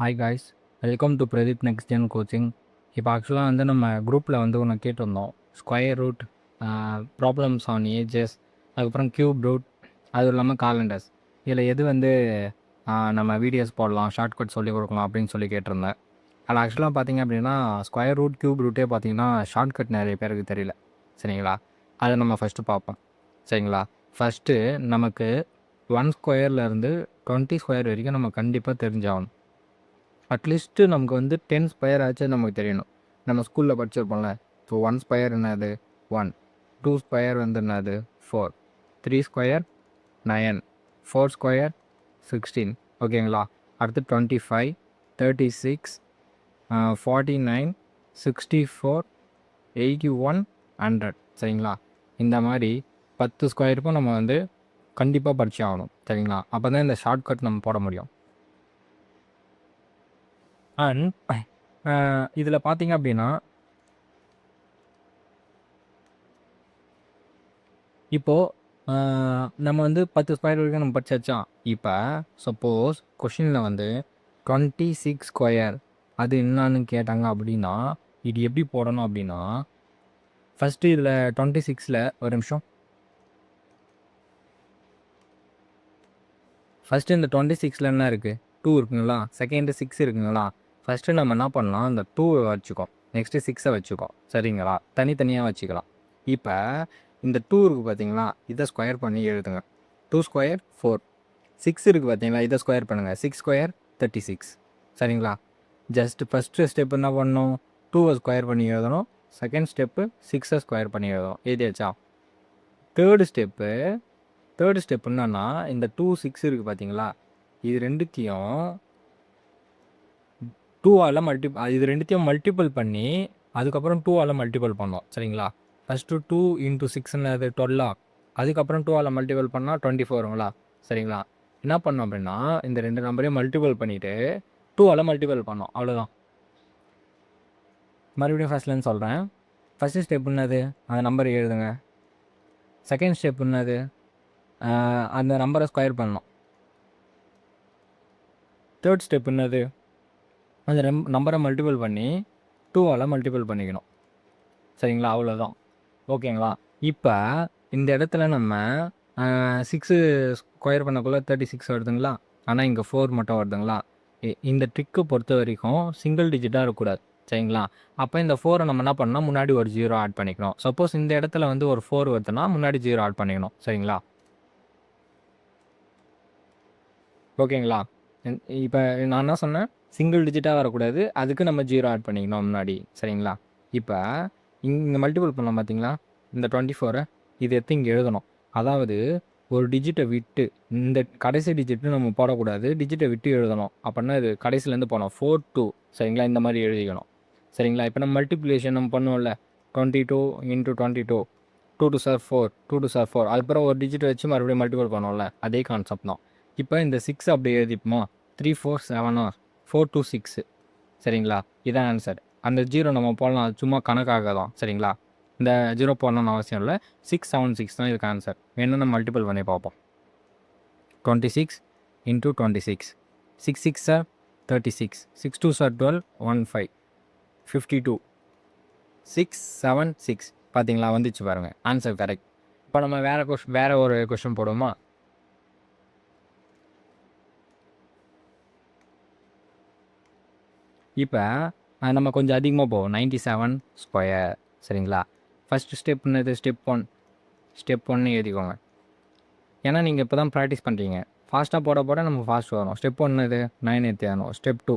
Hi guys, welcome to Pradeep next gen coaching. இப்போ ஆக்சுவலாக வந்து நம்ம குரூப்பில் வந்து ஒன்று கேட்டிருந்தோம். Square root, problems on ages, அதுக்கப்புறம் க்யூப் ரூட், அதுவும் இல்லாமல் காலண்டர்ஸ். இதில் எது வந்து நம்ம வீடியோஸ் போடலாம், ஷார்ட்கட் சொல்லிக் கொடுக்கலாம் அப்படின்னு சொல்லி கேட்டிருந்தேன். அதில் ஆக்சுவலாக பார்த்தீங்க அப்படின்னா ஸ்கொயர் ரூட், க்யூப் ரூட்டே பார்த்தீங்கன்னா ஷார்ட்கட் நிறைய பேருக்கு தெரியல. சரிங்களா? அதை நம்ம ஃபஸ்ட்டு பார்ப்போம். சரிங்களா? ஃபஸ்ட்டு நமக்கு 1 ஸ்கொயர்லேருந்து 20 ஸ்கொயர் வரைக்கும் நம்ம கண்டிப்பாக தெரிஞ்சாகணும். அட்லீஸ்ட்டு நமக்கு வந்து 10 ஸ்கொயர் ஆச்சும் நமக்கு தெரியணும். நம்ம ஸ்கூலில் படிச்சிருப்போம்ல. இப்போ 1 ஸ்கொயர் என்னது 1, 2 ஸ்கொயர் வந்து என்னது 4, 3 ஸ்கொயர் 9, 4 ஸ்கொயர் 16. ஓகேங்களா? அடுத்து 25, 36, 49, 64, 81, 100. சரிங்களா? இந்த மாதிரி 10 ஸ்கொயருக்கும் நம்ம வந்து கண்டிப்பாக படிச்சு ஆகணும். சரிங்களா? அப்போ தான் இந்த ஷார்ட்கட் நம்ம போட முடியும். அண்ட் இதில் பார்த்தீங்க அப்படின்னா இப்போது நம்ம வந்து 10 ஸ்கொயர் வரைக்கும் நம்ம படிச்சாச்சா. இப்போ சப்போஸ் கொஷினில் வந்து 26 ஸ்கொயர் அது என்னான்னு கேட்டாங்க அப்படின்னா இது எப்படி போடணும் அப்படின்னா ஃபஸ்ட்டு இதில் 26ல் ஒரு நிமிஷம். ஃபஸ்ட்டு இந்த 26ல் என்ன இருக்குது 2 இருக்குங்களா, செகண்டு 6 இருக்குங்களா. ஃபஸ்ட்டு நம்ம என்ன பண்ணலாம், இந்த 2 வச்சுக்கோ, நெக்ஸ்ட்டு 6 வச்சுக்கோ. சரிங்களா? தனித்தனியாக வச்சுக்கலாம். இப்போ இந்த 2 இருக்குது பார்த்தீங்களா, இதை ஸ்கொயர் பண்ணி எழுதுங்க. 2 ஸ்கொயர் 4. 6 இருக்குது பார்த்தீங்களா, இதை ஸ்கொயர் பண்ணுங்கள். 6 ஸ்கொயர் 36. சரிங்களா? ஜஸ்ட் ஃபஸ்ட்டு ஸ்டெப் என்ன பண்ணணும், 2வை ஸ்கொயர் பண்ணி எழுதணும். செகண்ட் ஸ்டெப்பு 6ை ஸ்கொயர் பண்ணி எழுதணும். எழுதியாச்சா? தேர்டு ஸ்டெப் என்னன்னா இந்த 2, 6 இருக்குது பார்த்தீங்களா, இது ரெண்டுத்தையும் 2ஆல் இது ரெண்டுத்தையும் மல்டிபிள் பண்ணி அதுக்கப்புறம் 2ஆல் மல்டிபிள் பண்ணோம். சரிங்களா? ஃபஸ்ட்டு 2 இன்ட்டு 6 அது 12. அதுக்கப்புறம் 2ஆல் மல்டிபிள் பண்ணால் 24ங்களா. சரிங்களா? என்ன பண்ணோம் அப்படின்னா இந்த ரெண்டு நம்பரையும் மல்டிபிள் பண்ணிவிட்டு 2ஆல் மல்டிபிள் பண்ணோம். அவ்வளோதான். மறுபடியும் ஃபஸ்ட்லேருந்து சொல்கிறேன். ஃபஸ்ட்டு ஸ்டெப் என்னது, அந்த நம்பரை எழுதுங்க. செகண்ட் ஸ்டெப் என்னது, அந்த நம்பரை ஸ்கொயர் பண்ணணும். தேர்ட் ஸ்டெப் என்னது, அந்த நம்பரை மல்டிபிள் பண்ணி 2ஆல் மல்டிபிள் பண்ணிக்கணும். சரிங்களா? அவ்வளோதான். ஓகேங்களா? இப்போ இந்த இடத்துல நம்ம 6 ஸ்கொயர் பண்ணக்குள்ளே 36 வருதுங்களா, ஆனால் இங்கே 4 மட்டும் வருதுங்களா. இந்த ட்ரிக்கை பொறுத்த வரைக்கும் சிங்கிள் டிஜிட்டாக இருக்கக்கூடாது. சரிங்களா? அப்போ இந்த 4 நம்ம என்ன பண்ணால் முன்னாடி ஒரு 0 ஆட் பண்ணிக்கணும். சப்போஸ் இந்த இடத்துல வந்து ஒரு 4 வருதுன்னா முன்னாடி 0 ஆட் பண்ணிக்கணும். சரிங்களா? ஓகேங்களா? இப்போ நான் என்ன சொன்னேன், சிங்கிள் டிஜிட்டாக வரக்கூடாது, அதுக்கு நம்ம 0 ஆட் பண்ணிக்கணும் முன்னாடி. சரிங்களா? இப்போ இங்கே மல்டிபிள் பண்ணலாம் பார்த்தீங்களா, இந்த 24 இது எடுத்து இங்கே எழுதணும். அதாவது ஒரு டிஜிட்டை விட்டு இந்த கடைசி டிஜிட்டு நம்ம போடக்கூடாது, டிஜிட்டை விட்டு எழுதணும். அப்படின்னா இது கடைசிலேருந்து போனோம் 4, 2. சரிங்களா? இந்த மாதிரி எழுதிக்கணும். சரிங்களா? இப்போ நம்ம மல்டிப்ளிகேஷன் நம்ம பண்ணுவோம்ல, 22 இன்ட்டு 22, 2 2 சார் 4, 2 2 சார் 4. அதுக்கப்புறம் ஒரு டிஜிட் வச்சு மறுபடியும் மல்டிபிள் பண்ணுவோம்ல, அதே கான்செப்ட் தான். இப்போ இந்த 6 அப்படி எழுதிப்போமா, 3 4 7 4 2 6. சரிங்களா? இதான் ஆன்சர். அந்த 0 நம்ம போடலாம், அது சும்மா கணக்காக தான். சரிங்களா? இந்த 0 போடணும்னு அவசியம் இல்லை. 6 7 6 தான் இதுக்கு ஆன்சர். வேணும்னா மல்டிபிள் பண்ணி பார்ப்போம். 26 இன்ட்டு 26, 6 6 சார் 36, 6 2 சார் 12, 1 5, 52, 6 7 6. பார்த்தீங்களா, வந்துச்சு பாருங்கள், ஆன்சர் கரெக்ட். இப்போ நம்ம வேறு ஒரு கொஷின் போடுவோமா. இப்போ நம்ம கொஞ்சம் அதிகமாக போவோம். 97 ஸ்கொயர். சரிங்களா? ஃபஸ்ட்டு ஸ்டெப் என்னது, ஸ்டெப் 1 எழுதிக்கோங்க. ஏன்னா நீங்கள் இப்போ தான் ப்ராக்டிஸ் பண்ணுறீங்க. ஃபாஸ்ட்டாக போட நம்ம ஃபாஸ்ட் வரும். ஸ்டெப் 1 இது 9 எடுத்து எழுதணும். ஸ்டெப் 2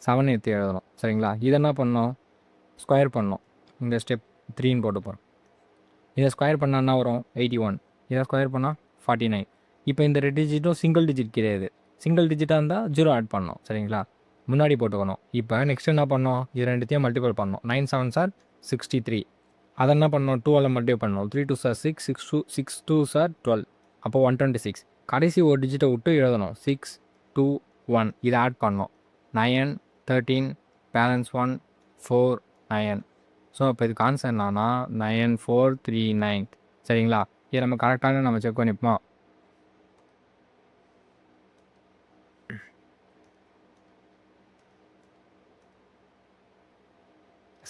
7 எடுத்து எழுதணும். சரிங்களா? இதை என்ன பண்ணணும், ஸ்கொயர் பண்ணணும். இந்த ஸ்டெப் 3ன்னு போட்டு போகிறோம். இதை ஸ்கொயர் பண்ணால் என்ன வரும், 81. இதை ஸ்கொயர் பண்ணால் 49. இப்போ இந்த 2 டிஜிட்டும் சிங்கிள் டிஜிட் கிடையாது. சிங்கிள் டிஜிட்டாக இருந்தால் 0 ஆட் பண்ணணும். சரிங்களா? முன்னாடி போட்டுக்கணும். இப்போ நெக்ஸ்ட் என்ன பண்ணோம், இது ரெண்டுத்தையும் மல்டிபிள் பண்ணணும். 9 7 சார் 63. அதை என்ன பண்ணணும், 2ஆல் மல்டிபிள் பண்ணணும். 3 2 சார் 6, 6 2 சார் 12. அப்போ 126. கடைசி ஒரு டிஜிட்டை விட்டு எழுதணும். 6 2 1. இதை ஆட் பண்ணணும். 9 13, பேலன்ஸ் 1 4 9. ஸோ இப்போ இதுக்கு ஆன்சர் என்னன்னா 9439. சரிங்களா? இதை நம்ம கரெக்டாக நம்ம செக் பண்ணிப்போம்.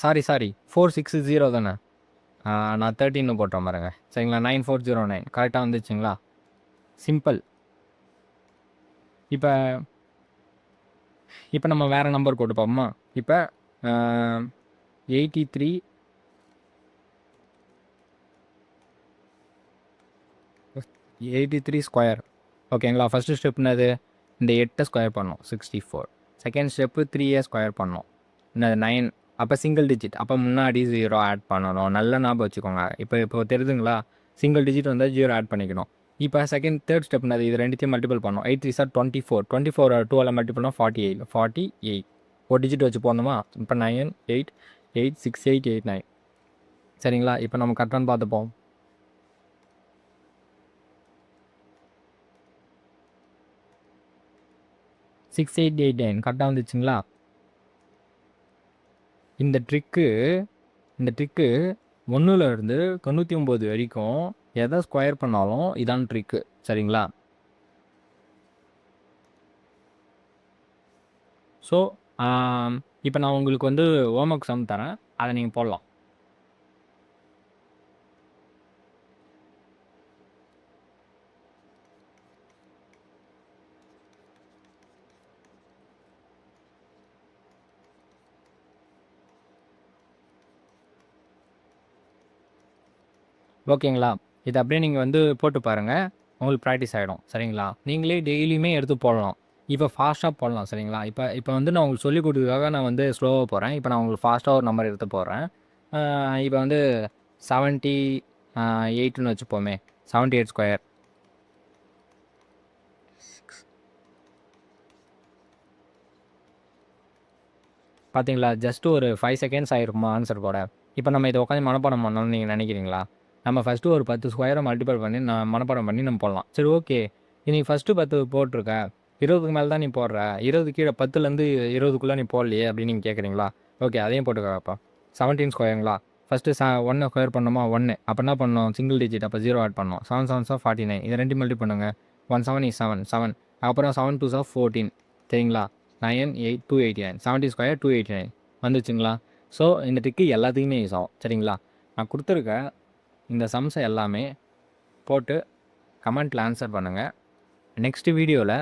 சாரி 460 தானே. நான் 13 போட்டேன் பாருங்க. சரிங்களா, 9409 கரெக்டாக வந்துச்சுங்களா. சிம்பிள். இப்போ இப்போ நம்ம வேறு நம்பர் கொடுப்போமா. இப்போ 83 ஸ்கொயர். ஓகேங்களா. ஃபஸ்ட்டு ஸ்டெப் என்னது, இந்த 8 ஸ்கொயர் பண்ணோம் 64. செகண்ட் ஸ்டெப்பு 3 ஸ்கொயர் பண்ணோம், என்னது 9. அப்போ சிங்கிள் டிஜிட், அப்போ முன்னாடி 0 ஆட் பண்ணணும். நல்ல ஞாபகம் வச்சுக்கோங்க. இப்போ தெரியுதுங்களா, சிங்கிள் டிஜிட் வந்தால் 0 ஆட் பண்ணிக்கணும். இப்போ தேர்ட் ஸ்டெப் என்னது, இது ரெண்டுத்தையும் மல்டிபிள் பண்ணோம். 8 3 சார் 24. 24 2 மல்டிபிள் பண்ணோம் 48. ஒரு டிஜிட் வச்சு போடணுமா. இப்போ 9 8 8 6 8 8 9. சரிங்களா. இப்போ நம்ம கரெக்டானு பார்த்துப்போம். 6889 கரெக்டாக வந்துச்சுங்களா. இந்த ட்ரிக்கு 1லேருந்து 99 வரைக்கும் எதை ஸ்கொயர் பண்ணாலும் இதான் ட்ரிக்கு. சரிங்களா. ஸோ இப்போ நான் உங்களுக்கு வந்து ஹோம் ஒர்க் சம் தரேன், அதை நீங்கள் போடலாம். ஓகேங்களா. இது அப்படியே நீங்கள் வந்து போட்டு பாருங்கள், உங்களுக்கு ப்ராக்டிஸ் ஆகிடும். சரிங்களா. நீங்களே டெய்லியுமே எடுத்து போடலாம். இப்போ ஃபாஸ்ட்டாக போடலாம். சரிங்களா. இப்போ வந்து நான் உங்களுக்கு சொல்லிக் கொடுத்ததுக்காக நான் வந்து ஸ்லோவாக போகிறேன். இப்போ நான் உங்களுக்கு ஃபாஸ்ட்டாக ஒரு நம்பர் எடுத்து போடுறேன். இப்போ வந்து 78ன்னு வச்சுப்போமே. 78 ஸ்கொயர். பார்த்தீங்களா, ஜஸ்ட் ஒரு 5 செகண்ட்ஸ் ஆகிருக்குமா ஆன்சர் போட. இப்போ நம்ம இதை உட்காந்து மனப்பாடம் பண்ணணும்னு நீங்கள் நினைக்கிறீங்களா. நம்ம ஃபஸ்ட்டு ஒரு 10 ஸ்கொயரை மல்டிபிள் பண்ணி மனப்பாடம் பண்ணி நம்ம போடலாம். சரி, ஓகே. நீ ஃபஸ்ட்டு 10 போட்டிருக்க, 20க்கு மேலே தான் நீ போடுற, 20 கீழே 10லேருந்து 20க்குள்ளே நீ போடலையே அப்படின்னு நீங்கள் கேட்குறீங்களா. ஓகே, அதையும் போட்டுக்கிறப்பா. 17 ஸ்கொயருங்களா. ஃபஸ்ட்டு 1 ஸ்கொயர் பண்ணோமா, 1. அப்போ என்ன பண்ணோம், சிங்கிள் டிஜிட், அப்போ 0 ஆட் பண்ணோம். 7 7 49. இதை 2 மல்டி பண்ணுங்க. 1 7 is 7 7. அப்புறம் 7 2 14. சரிங்களா. 9 8 289. 70 ஸ்கொயர் 289 வந்துச்சுங்களா. ஸோ இந்த ட்ரிக்கு எல்லாத்துக்குமே யூஸ் ஆகும். சரிங்களா. நான் கொடுத்துருக்க இந்த சம்ஸை எல்லாமே போட்டு கமெண்ட்டில் ஆன்சர் பண்ணுங்கள். நெக்ஸ்ட் வீடியோவில்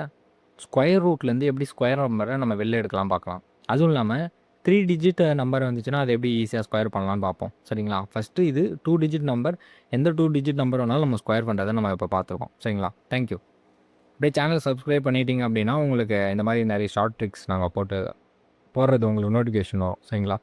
ஸ்கொயர் ரூட்லேருந்து எப்படி ஸ்கொயர் நம்பரை நம்ம வெளில எடுக்கலாம் பார்க்கலாம். அதுவும் இல்லாமல் 3 டிஜிட் நம்பர் வந்துச்சுன்னா அது எப்படி ஈஸியாக ஸ்கொயர் பண்ணலான்னு பார்ப்போம். சரிங்களா. ஃபஸ்ட்டு இது 2 டிஜிட் நம்பர், எந்த 2 டிஜிட் நம்பர் வேணாலும் நம்ம ஸ்கொயர் பண்ணுறதை நம்ம இப்போ பார்த்துருக்கோம். சரிங்களா. தேங்க்யூ. அப்படியே சேனல் சப்ஸ்கிரைப் பண்ணிட்டீங்க அப்படின்னா உங்களுக்கு இந்த மாதிரி நிறைய ஷார்ட் ட்ரிக்ஸ் நாங்கள் போடுறது உங்களுக்கு நோட்டிஃபிகேஷன் வரும். சரிங்களா.